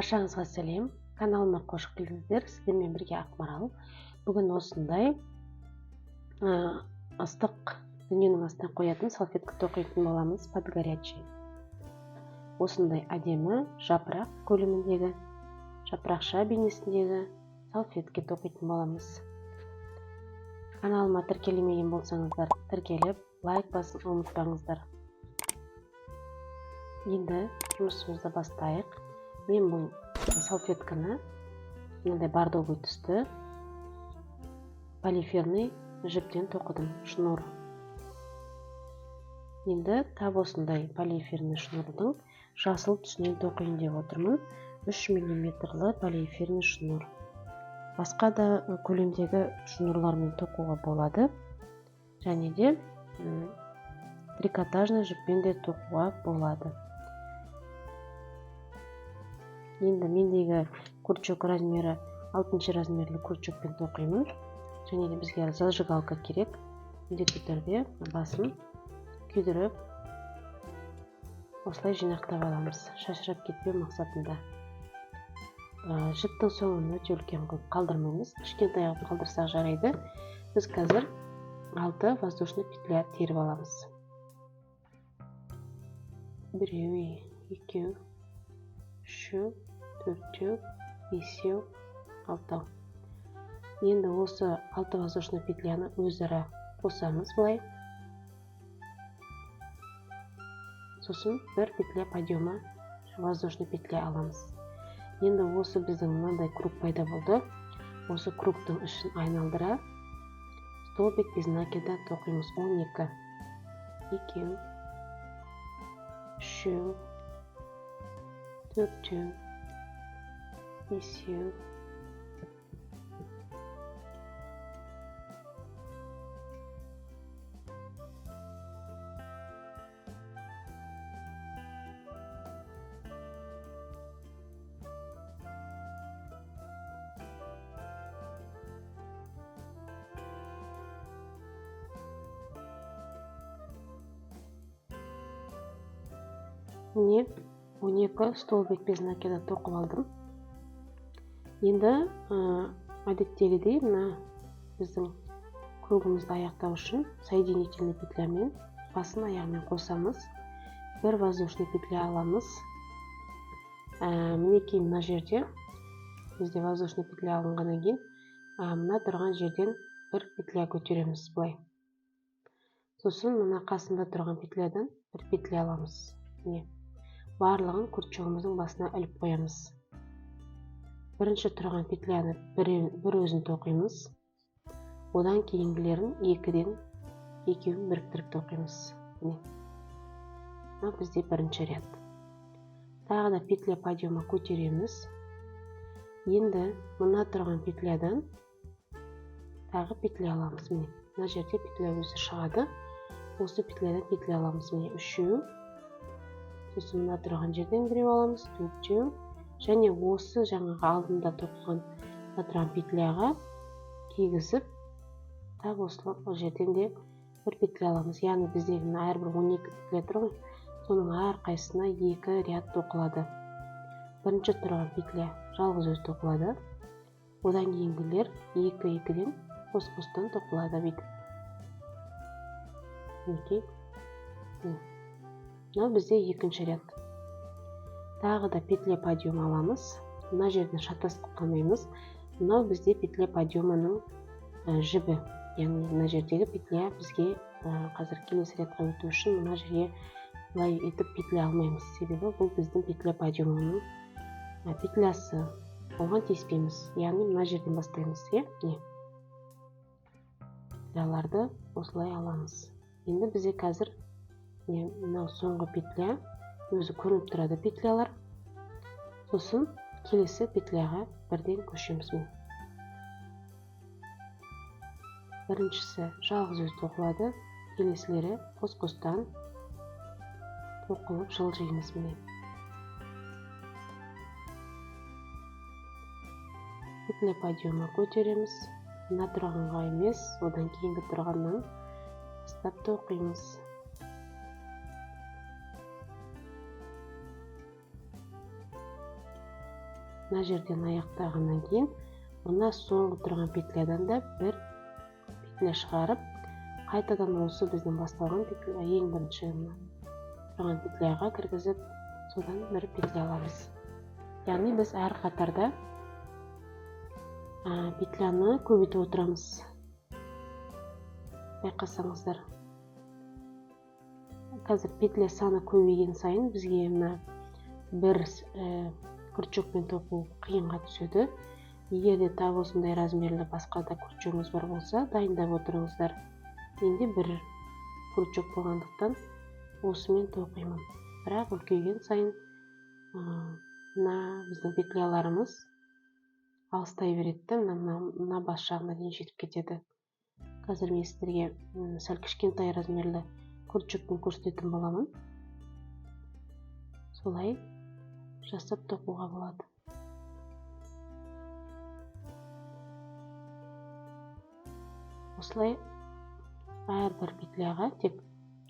Баршаңызға сәлем. Каналыма қош келдіңіздер. Сіздермен бірге Ақмарал. Бүгін осындай ыстық дүниенің астына қоятын салфетка тоқитын боламыз. Под горячий. Осындай әдемі жапырақ көлеміндегі, жапырақша бейнесіндегі салфетка тоқитын боламыз. Каналыма тіркелмеген болсаңыздар, тіркеліп, лайк басын ұмытпаңыздар. Енді жұмысымызды бастайық. Мен бұл салфетканы мынандай бордовый түсті полиферный жіптен тоқыдым, шнур. Енді тап осындай полиферный шнурдың жасыл түсінен тоқиын деп отырмын. 3 мм полиферный шнур. Басқа да көлемдегі шнурлармен тоқуға болады. Және де трикотажный жіппен де тоқуға болады. Енді мендегі крючок размері 6 размерлі крючокпен тоқимын. Және де бізге зажигалка керек. Міндетті түрде басын күйдіріп, осылай жинақтап аламыз. Шашырап кетпеу мақсатында. Жіптің соңын өте үлкен қылып қалдырмаймыз. Кішкентай қылып қалдырсақ жарайды. Біз қазір 6 воздушный петля теріп аламыз. 1, 2, 3, 4, 5, 6. Енді осы 6 воздушный петляны өзара қосамыз былай. Сосын бір петля подъема воздушный петля аламыз. Енді осы біздің мынандай круг пайда болды. Осы кругтың ішін айналдыра столбик без накида тоқимыз. 12, 2, 3, 4, 5, Міне 12 столбик без накида тоқып алдым. Енді әдеттегідей мына біздің кругымызды аяқтау үшін соединительный петлямен басын аяғымен қосамыз. Бір воздушный петля аламыз. Мінекей мына жерде бізде воздушный петля алынғаннан кейін мына тұрған жерден бір петля көтереміз былай. Сосын мына қасында тұрған петлядан бір петля аламыз. Барлығын крючогымыздың басына іліп қоямыз. Бірінші тұрған петляны бір өзін тоқимыз. Одан кейінгілерін екеуін біріктіріп тоқимыз. Мына бізде бірінші ряд. Тағы да петля подъема көтереміз. Енді мына тұрған петлядан тағы петля аламыз. Мына жерде петля өзі шығады. Осы петлядан петля аламыз. 3. Сосын мына тұрған жерден біреу аламыз. 4. Және осы жаңағы алдында тоқыған тұрған петляға кигізіп, тағы осы жерден де бір петля аламыз. Яғни біздегі әрбір 12 петля тұр ғой. Соның әрқайсысына 2 ряд тоқылады. Бірінші тұрған петля жалғыз өзі тоқылады. Одан кейінгілер 2-2-ден қос-қостан тоқылады бүйтіп. Мынау бізде екінші ряд. Тағы да петля подъема аламыз. Мына жерден шатастық қалмаймыз. Мынау бізде петля подъеманың жібі. Яғни мына жердегі петля бізге қазір келесі рядқа өту үшін мына жерге былай етіп петля алмаймыз. Себебі бұл біздің петля подъеманың петлясы. Оған теспейміз. Яғни мына жерден бастаймыз. Петляларды осылай аламыз. Енді бізде қазір мынау соңғы петля өзі көрініп тұрады петлялар. Сосын келесі петляға бірден көшеміз. Біріншісі жалғыз өзі тоқылады. Келесілері қос-қостан тоқылып жылжимыз. Петля подъема көтереміз. Мына тұрғанға емес, одан кейінгі тұрғаннан бастап тоқимыз. мына жерден аяқтағаннан кейін мына соңғы тұрған петлядан да бір петля шығарып, қайтадан осы біздің басталған петля, ең бірінші тұрған петляға кіргізіп, содан бір петля аламыз. Яғни біз әр қатарда петляны көбейтіп отырамыз. Байқасаңыздар, қазір петля саны көбейген сайын бізге бір крючокпен тоқу қиынға түседі. Егер де тап осындай размерлі басқа да крючогыңыз бар болса, дайындап отырыңыздар. Менде бір крючок болғандықтан осымен тоқимын. Бірақ үлкейген сайын мына біздің петляларымыз алыстай береді, мына бас жағына дейін жетіп кетеді. Қазір мен сіздерге сәл кішкентай размерлі крючокпен көрсететін боламын. Солай жасап тоқуға болады. Осылай әрбір петляға тек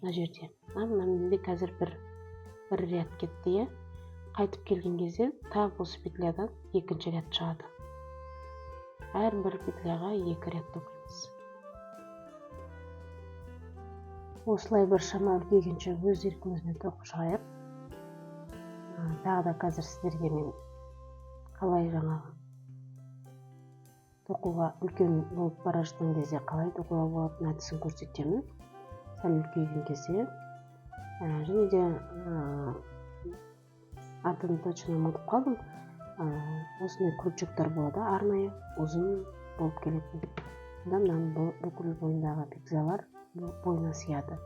мына жерде. Мына менде қазір бір ряд кетті. Қайтып келген кезде тағы осы петлядан екінші ряд шығады. Әрбір петляға екі ряд тоқимыз. Осылай бір шама үлкейгенше өз еркіңізбен тоқып шығайық. Тағы да қазір сіздерге мен қалай жаңағы тоқуға үлкен болып бара жатқан кезде қалай тоқуға болатын әдісін көрсетемін. Сәл үлкейген кезде. Және де атын точно ұмытып қалдым. Осындай крючоктар болады, арнайы ұзын болып келетін. Мынаның бүкіл бойындағы петлялар бойына сияды.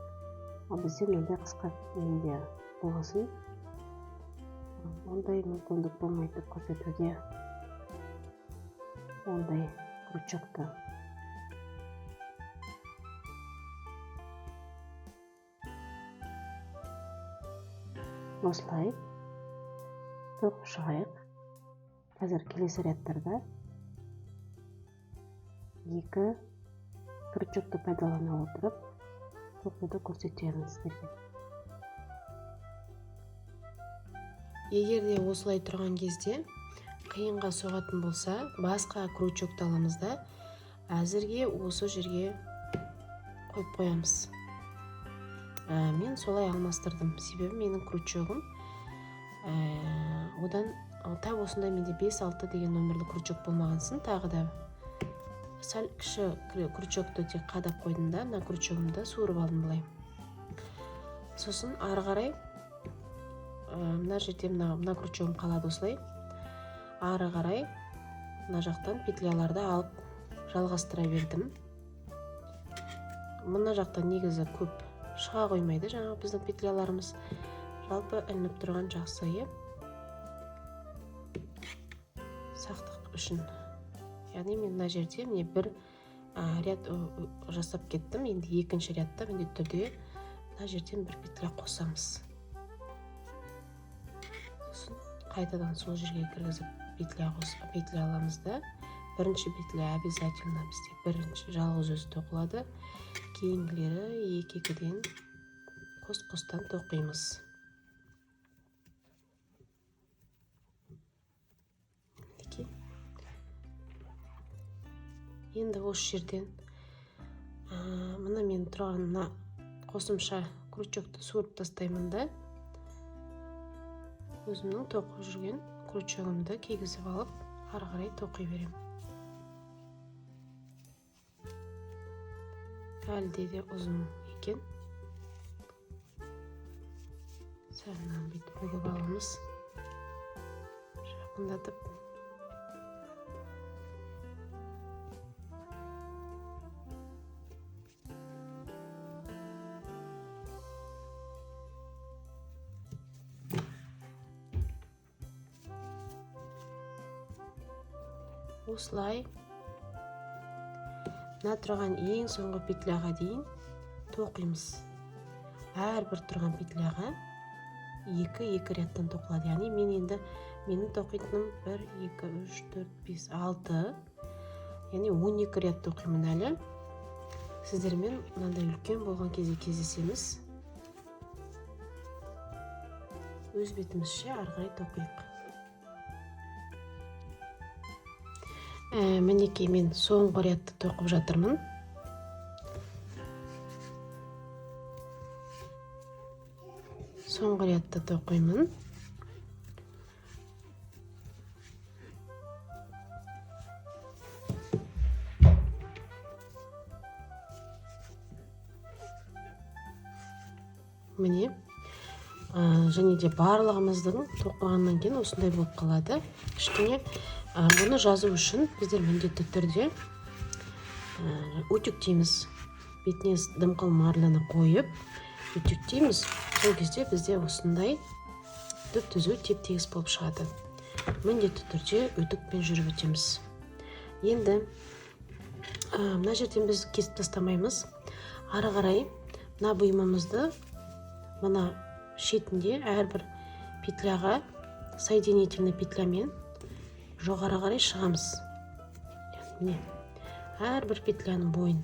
Ал бізде мынандай қысқа менде болғасын, ондай мүмкіндік болмайды көрсетуге ондай крючокты. Осылай тоқып шығайық. Қазір келесі рядтарда екі крючокты пайдалана отырып тоқуды көрсетемін сіздерге. Егер де осылай тұрған кезде қиынға соғатын болса, басқа крючокты аламыз да, әзірге осы жерге қойып қоямыз. Мен солай алмастырдым. Себебі менің крючогым одан тап осындай менде 5-6 деген номерлі крючок болмағансын, тағы да сәл кіші крючокты тек қадап қойдым да, мына крючогымды суырып алдым былай. Сосын ары қарай мына жерде мына крючогым қалады осылай. Ары қарай мына жақтан петляларды алып жалғастыра бердім. Мына жақтан негізі көп шыға қоймайды жаңағы біздің петляларымыз. Жалпы ілініп тұрған жақсы, сақтық үшін. Яғни мен мына жерде міне бір ряд жасап кеттім. Енді екінші рядта міндетті түрде мына жерден бір петля қосамыз. Сосын қайтадан сол жерге кіргізіп петля аламыз да, бірінші петля обязательно бізде бірінші жалғыз өзі тоқылады. Кейінгілері екі-екіден қос-қостан тоқимыз. Енді осы жерден мына мен тұрғанына қосымша крючокты суырып тастаймын да, өзімнің тоқып жүрген крючогымды кигізіп алып, ары қарай тоқи берем. Әлде де ұзын екен. Сәлінен бүйтіп бүгіп аламыз. Жақындатып. Осылай мына тұрған ең соңғы петляға дейін тоқимыз. Әрбір тұрған петляға екі рядтан тоқылады. Яғни менің тоқитыным 1, 2, 3, 4, 5, 6. Яғни 12 ряд тоқимын әлі. Сіздермен мынандай үлкен болған кезде кездесеміз. Өз бетімізше ары қарай тоқиық. Мінекей мен соңғы рядты тоқып жатырмын. Соңғы рядты тоқимын. Міне, және де барлығымыздың тоқығаннан кейін осындай болып қалады. Кішкене бұны жазу үшін біздер міндетті түрде үтіктейміз. Бетіне дымқыл марланы қойып, үтіктейміз. Сол кезде бізде осындай түп-түзу теп-тегіс болып шығады. Міндетті түрде үтікпен жүріп өтеміз. Енді мына жерден біз кесіп тастамаймыз. Ары қарай мына бұйымымызды мына шетінде әрбір петляға соединительный петлямен жоғары қарай шығамыз. Міне, әрбір петляның бойын.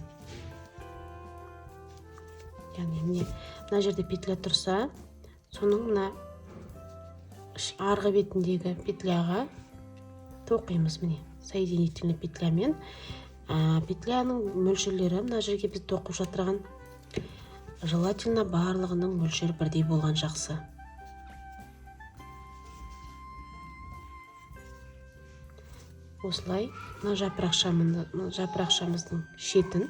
Яғни міне, мына жерде петля тұрса, соның мына арғы бетіндегі петляға тоқимыз. Міне, соединительный петлямен. Петляның мөлшерлері мына жерге біз тоқып жатырған. Желательно барлығының мөлшері бірдей болған жақсы. Осылай мына жапырақшамыздың шетін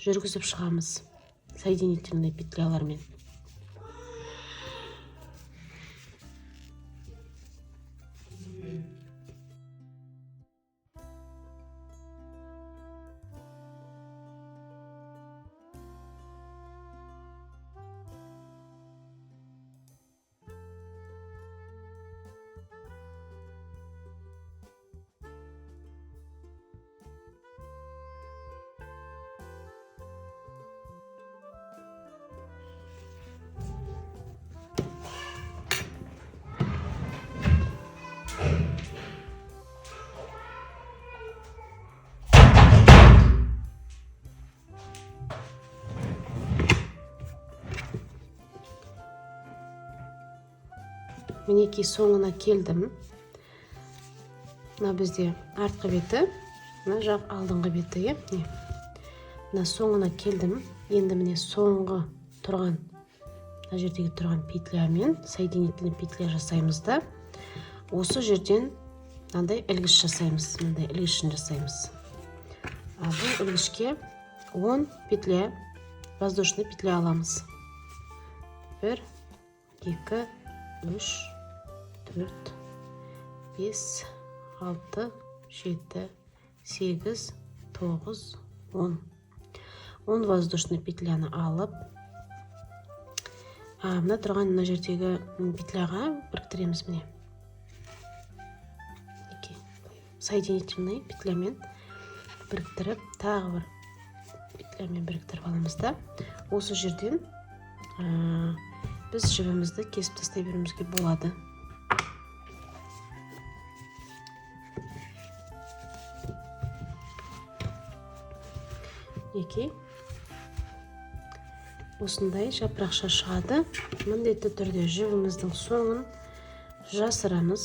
жүргізіп шығамыз соединительный петлялармен. Мінекей соңына келдім. Мына бізде артқы беті, мына жақ алдыңғы беті. Мына соңына келдім. Енді міне соңғы тұрған, мына жердегі тұрған петлямен соединительный петля жасаймыз да, осы жерден мынандай ілгіш жасаймыз. Мынандай ілгішін жасаймыз. Бұл ілгішке 10 петля, воздушный петля аламыз. 1, 2, 3, 4, 5, 6, 7, 8, 9, 10. 10 воздушный петляны алып, мына тұрған мына жердегі петляға біріктіреміз. Міне. Соединительный петлямен біріктіріп, тағы бір петлямен біріктіріп аламыз да, осы жерден біз жібімізді кесіп тастай беруімізге болады. Осындай жапырақша шығады. Міндетті түрде жібіміздің соңын жасырамыз.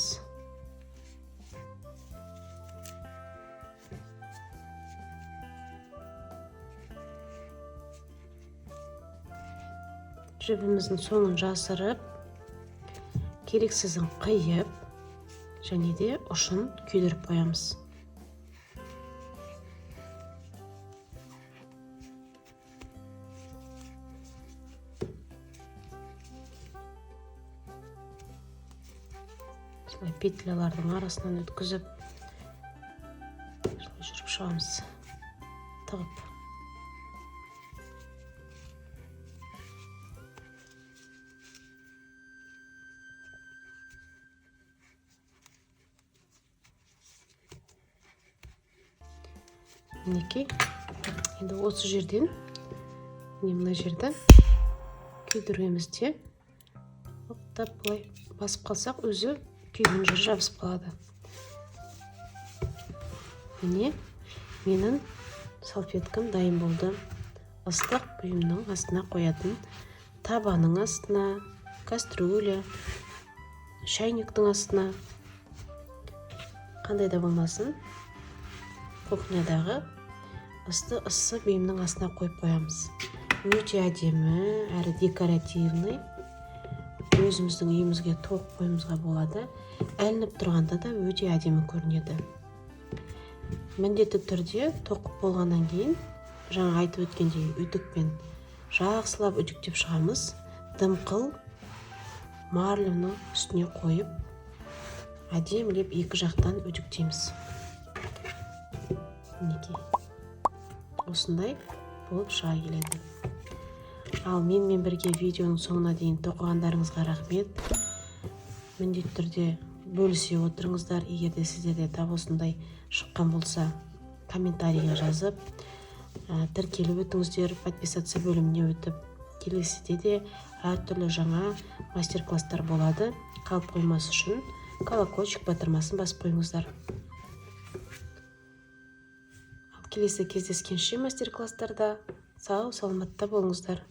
Жібіміздің соңын жасырып, керексізін қиып, және де ұшын күйдіріп қоямыз. Петлялардың арасынан өткізіп, жүріп шығамыз, тығып. Мінекей, енді осы жерден, мына жерді күйдіруімізде, оқтап бұлай басып қалсақ, өзі күйген жер жабысып қалады. Міне, менің салфеткам дайын болды. Ыстық бұйымның астына қоятын, табаның астына, кастрюля, шайниктің астына, қандай да болмасын, кухнядағы ыссы бұйымның астына қойып қоямыз. Өте әдемі әрі декоративный, өзіміздің үйімізге тоқып қоюымызға болады. Әлініп тұрғанда да өте әдемі көрінеді. Міндетті түрде тоқып болғаннан кейін, жаңа айтып өткендей, үтікпен жақсылап үтіктеп шығамыз. Дымқыл марлевның үстіне қойып, әдемілеп екі жақтан үтіктейміз. Мінекей. Осындай болып шыға келеді. Ал менімен бірге видеоның соңына дейін тоқығандарыңызға рахмет. Міндетті түрде бөлісе отырыңыздар. Егер де сіздерде тап осындай шыққан болса, комментарийға жазып, тіркеліп өтіңіздер, подписаться бөліміне өтіп. Келесіде де әртүрлі жаңа мастер-класстар болады. Қалып қоймас үшін колокольчик батырмасын басып қойыңыздар. Келесі кездескенше мастер-класстарда сау саламатта болыңыздар.